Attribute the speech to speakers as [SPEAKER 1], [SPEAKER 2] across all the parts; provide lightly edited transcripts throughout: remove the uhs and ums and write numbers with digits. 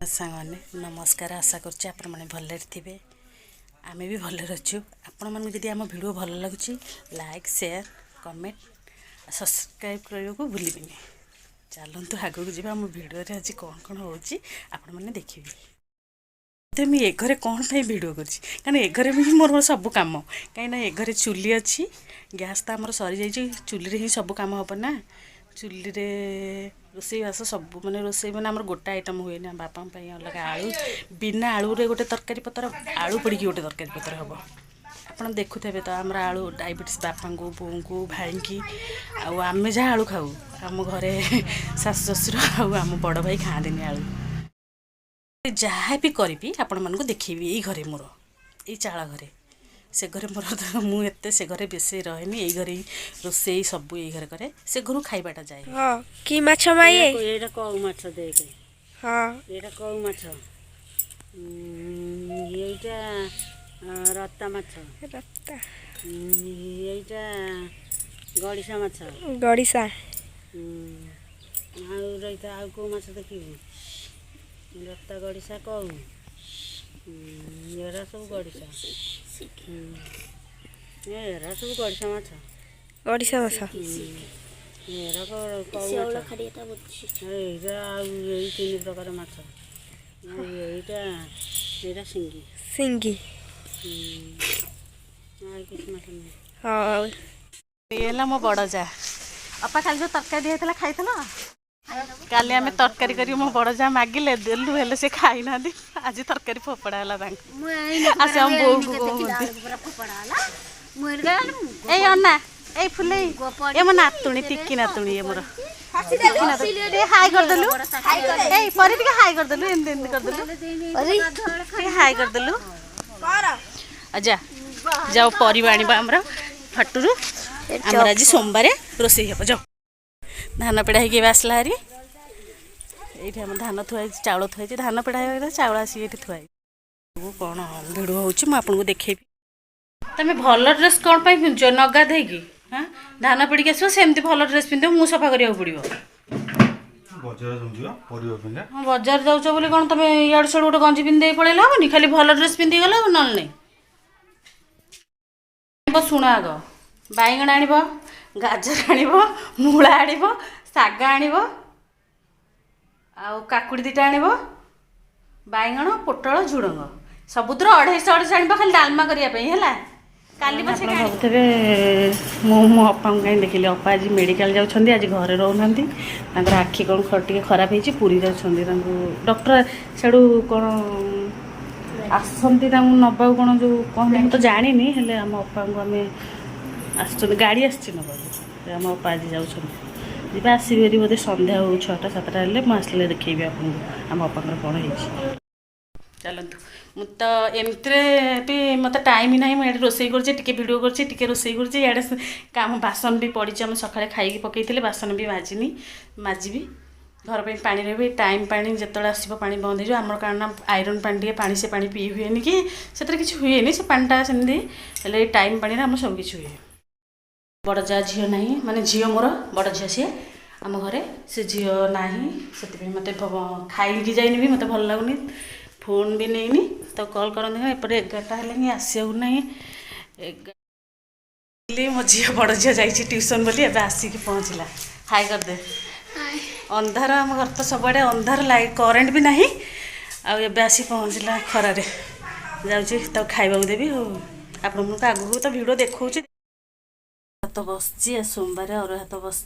[SPEAKER 1] सांगने नमस्कार। आशा करछि आपण माने भल्ले थिबे। आमे भी भल्ले रछु। आपण माने जदि आम वीडियो भल लागुछि लाइक शेयर कमेंट सब्सक्राइब करबा को भूलिबिनी। चलंतु आगु जिबा हम वीडियो रे आज कोन कोन होछि आपण माने देखिबे। ते मी ए घरे कोन पे वीडियो करछि कारण ए घरे भी मोर सब काम काई ना ए घरे चुली अछि। गैस त हमर सरी जाई छि। चुली रे ही सब काम होब ना। चुली रे रोसई बास सब माने रोसई माने हमर गोटा आइटम हुए ना। बापा पई अलग आलू बिना आलू रे गोटे तरकारी पतर आलू पड़ी की गोटे तरकारी पतर हबो। आपण देखुथेबे तो हमर आलू डायबिटीज बापा को बों को भाई की आमे जा आलू खाऊ हम घरे सास ससुर आम बड़ भाई खादिनी आलू जहाँ भी करी आपण मन को देखिबी। एई घरे मोर एई चाला घरे से घरे मोर मु एते से घरे बेसी रहेनी। एई घरे रोसई सब एई घरे करे से घरु खाइबाटा जाए।
[SPEAKER 2] हां की माछ माये
[SPEAKER 1] एटा कौ माछ देखे।
[SPEAKER 2] हां
[SPEAKER 1] एटा कौ माछ एटा रत्ता माछ
[SPEAKER 2] रत्ता
[SPEAKER 1] एटा गड़िसा माछ
[SPEAKER 2] गड़िसा
[SPEAKER 1] आ रहिता आ को माछ देखिबी। रत्ता गड़िसा कौ एरा सब गड़िसा एरा सब गड़िसा माछ
[SPEAKER 2] गड़िसा माछ
[SPEAKER 1] एरा कौ माछ एरा एई तीन प्रकार माछ एटा एरा सिंगी
[SPEAKER 2] सिंगी
[SPEAKER 1] आ किछ माछ नहीं।
[SPEAKER 2] हां
[SPEAKER 1] एला मो बड़ जा अपा खाली जो तरकारी हेतला खाइतला काली आमे तरकारी करी मो बड़ जा मागिले देलु हेले से खाई ना दी। आज तरकारी फोपड़ा हला तांक आसे हम बो पूरा फोपड़ा हला मोर गल ए अन्ना ए फुले ए मो नातुणी टिक्की नातुणी ए मोर ए हाय कर देलु ए परी टिके हाय कर देलु एंद एंद कर देलु अरे हाय कर देलु आजा जाओ परिवा आनिबा हमरा फटुरु हमरा आज सोमवार रोसई हेब। जाओ धान पेड़ा होगी आसला हारी ये आम धान थुआई चाउल थुआई धान पेड़ा हो चाउल आसिक थुआई कौन भिड़ हो देखेबी। तुम भल ड्रेस कौन पाई पिंधुच नगा देगी। हाँ धान पेड़ी आसो सेमती भल ड्रेस पिंध मु सफा करा पड़ो। हाँ बजार जाऊच बोली कौन तुम इड़ सियाड़ गोटे गंजी पिंधे पड़े हेनी खाली भल ड्रेस पिंधि गला ना नहीं। शुण आग बैगण आण गाजर आण मूला आण शाग आण काकुड़ी दीटा आण बैगण पोटल झुड़ंग सबुतर 250 आण खाली डालमा करने काली पछे भावुथे मो अपा को कहीं देखिले अपा आज मेडिकल जाऊँच आज घरे रोना आखि कौन टे खराब हो पूरी जाऊँ डॉक्टर सियाड़ू कौन आसती नबा कौन जो कहते मुझे तो जानी हेले आम अपा को आम आस गाड़ी आम अपा आज जाऊँ आसबेरी बोधे संध्या हो 6टा 7टा हेल्ले मुझे देखी आपको आम अपा कौन हो। चलतु मु तो एमती भी मत टाइम ना मुझे रोसई कर भिडियो कर रोसई कर काम बासन भी पड़ी आम सका खाई पकई बासन भी माजिनी माजिबी घर पर पानी भी टाइम पानी जिते आसो पा बंद हो आम कारण आयरन पानी पानी से पानी पी हुए कि से किसी हुए से पानीटा सेमती टाइम पानी आम सबकि हुए। बड़ जा झील ना माने झील मोर बड़ झील सी आम घरे से झील ना से मत खाई जाइनि भी मत भल लगुनि फोन भी नहीं तो कॉल करते एपटे 11टा हेल्ले आसू ना मो झी बड़ झील जाइए ट्यूशन बोली एवं आसिक पहुँचला। हाय करदे अंधार आम घर तो सबुआड़े अंधार लाइट करेन्ट भी ना आबे आसी पहुँचला खरारे जाऊँ खाइबा देवी आप आगू तो भिड देखा हाथ बस सोमवार अरुआ हाथ बस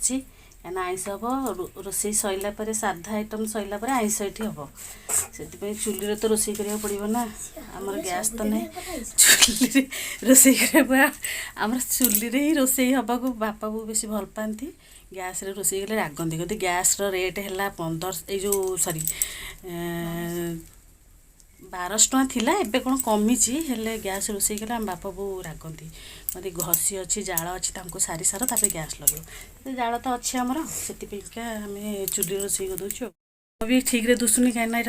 [SPEAKER 1] कहीं आईस हम रोसई सरला साधा आइटम सरला आईस ये हम से चुली तो रोसई करा पड़ो ना आमर गैस तो ना चुली रोसई आमर चुली ही रोसई हवा को बापा को बेसी भल पाती गैस रे रोसई कले रागंती कहते गैस रेट है 15 जो सॉरी 1200 टଙ୍କା थिला एबे कोन कमी हेले गैस रोसई कले आम बापा बो रागंती मत घसी अच्छी जाल अच्छी सारी सार तापर गैस लगे जाल तो अच्छे आमर से आम चुली रोसई कर भी ठीक रे दुसुनी कहीं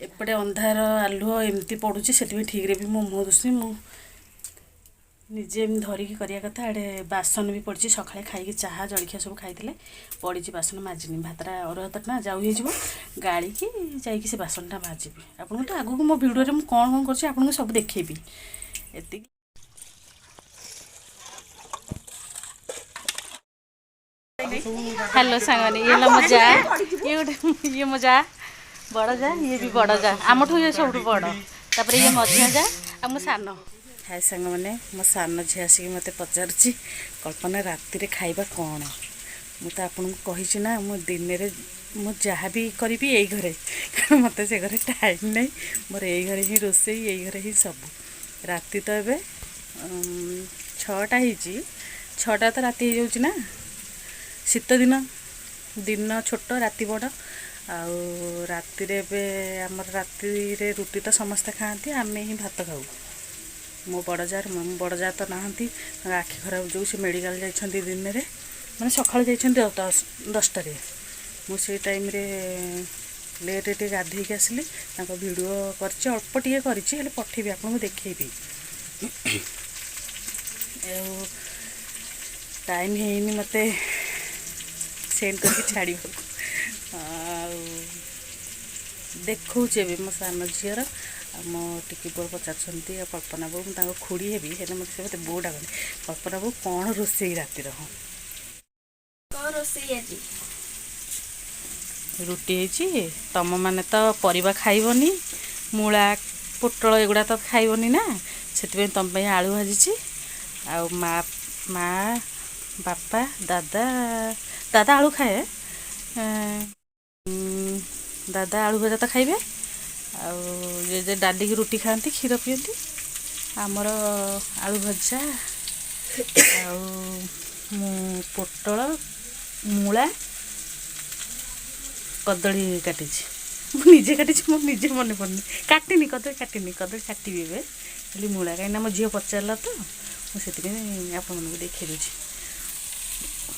[SPEAKER 1] एपटे अंधार आलुह एमती पड़ुची से ठीक रे भी मो मुँह दुसुनी ନିଜେ ଏମିତି ଧରିକି କରିବା କଥା। ଆଡ଼େ ବାସନ ବି ପଡ଼ିଛି, ସକାଳେ ଖାଇକି ଚାହା ଜଳଖିଆ ସବୁ ଖାଇଥିଲେ, ପଡ଼ିଛି ବାସନ ମାଜିନି। ଭାତଟା ଅରୁଆ ଭାତଟା ନା ଯାଉ ହେଇଯିବ, ଗାଳିକି ଯାଇକି ସେ ବାସନଟା ମାଜିବି। ଆପଣଙ୍କୁ ତ ଆଗକୁ ମୋ ଭିଡ଼ିଓରେ ମୁଁ କ'ଣ କ'ଣ କରୁଛି ଆପଣଙ୍କୁ ସବୁ ଦେଖେଇବି। ଏତିକି। ହ୍ୟାଲୋ ସାଙ୍ଗମାନେ, ଇଏ ହେଲା ମୋ ଯା, ଇଏ ଗୋଟେ ଇଏ ମୋ ଯା ବଡ଼ ଯା, ଇଏ ବି ବଡ଼ ଯା, ଆମଠୁ ଇଏ ସବୁଠୁ ବଡ଼। ତାପରେ ଇଏ ମଝିଆ ଯା ଆଉ ମୁଁ ସାନ। ହାଏ ସାଙ୍ଗମାନେ, ମୋ ସାନ ଝିଅ ଆସିକି ମୋତେ ପଚାରୁଛି କଳ୍ପନା ରାତିରେ ଖାଇବା କ'ଣ। ମୁଁ ତ ଆପଣଙ୍କୁ କହିଛି ନା, ମୁଁ ଦିନରେ ମୁଁ ଯାହା ବି କରିବି ଏଇ ଘରେ, କାରଣ ମୋତେ ସେ ଘରେ ଟାଇମ୍ ନାହିଁ। ମୋର ଏଇ ଘରେ ହିଁ ରୋଷେଇ, ଏଇ ଘରେ ହିଁ ସବୁ। ରାତି ତ ଏବେ 6ଟା ହେଇଛି, 6ଟା ତ ରାତି ହେଇଯାଉଛି ନା। ଶୀତ ଦିନ, ଦିନ ଛୋଟ ରାତି ବଡ଼। ଆଉ ରାତିରେ ଏବେ ଆମର ରାତିରେ ରୁଟି ତ ସମସ୍ତେ ଖାଆନ୍ତି, ଆମେ ହିଁ ଭାତ ଖାଉ। ମୋ ବଡ଼ ଯା ତ ନାହାନ୍ତି, ତାଙ୍କ ଆଖି ଖରାପ ଯୋଗୁଁ ସେ ମେଡ଼ିକାଲ ଯାଇଛନ୍ତି ଦିନରେ, ମାନେ ସକାଳୁ ଯାଇଛନ୍ତି 10ଟାରେ। ମୁଁ ସେଇ ଟାଇମ୍ରେ ଲେଟ୍ରେ ଟିକେ ଗାଧୋଇକି ଆସିଲି। ତାଙ୍କ ଭିଡ଼ିଓ କରିଛି, ଅଳ୍ପ ଟିକେ କରିଛି, ହେଲେ ପଠେଇବି ଆପଣଙ୍କୁ, ଦେଖେଇବି। ଆଉ ଟାଇମ୍ ହେଇନି ମୋତେ ସେଣ୍ଡ କରିକି ଛାଡ଼ିବାକୁ। ଆଉ ଦେଖଉଛି ଏବେ ମୋ ସାନ ଝିଅର। ଆଉ ମୋ ଟିକି ବୋଉ ପଚାରୁଛନ୍ତି ଆଉ କଳ୍ପନା ବୋଉ, ମୁଁ ତାଙ୍କ ଖୁଡ଼ି ହେବି, ହେଲେ ମୋତେ ବୋଉ ଡାକନ୍ତି। କଳ୍ପନା ବୋଉ କ'ଣ ରୋଷେଇ ରାତିର?
[SPEAKER 2] କ'ଣ ରୋଷେଇ ଆଜି?
[SPEAKER 1] ରୁଟି ହେଇଛି। ତମମାନେ ତ ପରିବା ଖାଇବନି, ମୂଳା ପୋଟଳ ଏଗୁଡ଼ା ତ ଖାଇବନି ନା, ସେଥିପାଇଁ ତମ ପାଇଁ ଆଳୁ ଭାଜିଛି। ଆଉ ମା ବାପା ଦାଦା ଆଳୁ ଖାଏ, ଦାଦା ଆଳୁ ଭଜା ତ ଖାଇବେ। ଆଉ ଯେ ଡାଲିକି ରୁଟି ଖାଆନ୍ତି, କ୍ଷୀର ପିଅନ୍ତି। ଆମର ଆଳୁ ଭଜା, ଆଉ ପୋଟଳ ମୂଳା କଦଳୀ କାଟିଛି। ମୁଁ ନିଜେ କାଟିଛି, ମୁଁ ନିଜେ ମନେ ପଡ଼ୁନି, କାଟିନି କଦଳୀ କାଟିବି ଏବେ, ଖାଲି ମୂଳା। କାହିଁକିନା ମୋ ଝିଅ ପଚାରିଲା ତ, ମୁଁ ସେଥିପାଇଁ ଆପଣମାନଙ୍କୁ ଦେଖେଇ ଦେଉଛି।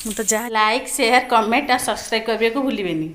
[SPEAKER 1] ମୁଁ ତ ଯାହା ଲାଇକ୍ ସେୟାର କମେଣ୍ଟ ଆଉ ସବସ୍କ୍ରାଇବ୍ କରିବାକୁ ଭୁଲିବେନି।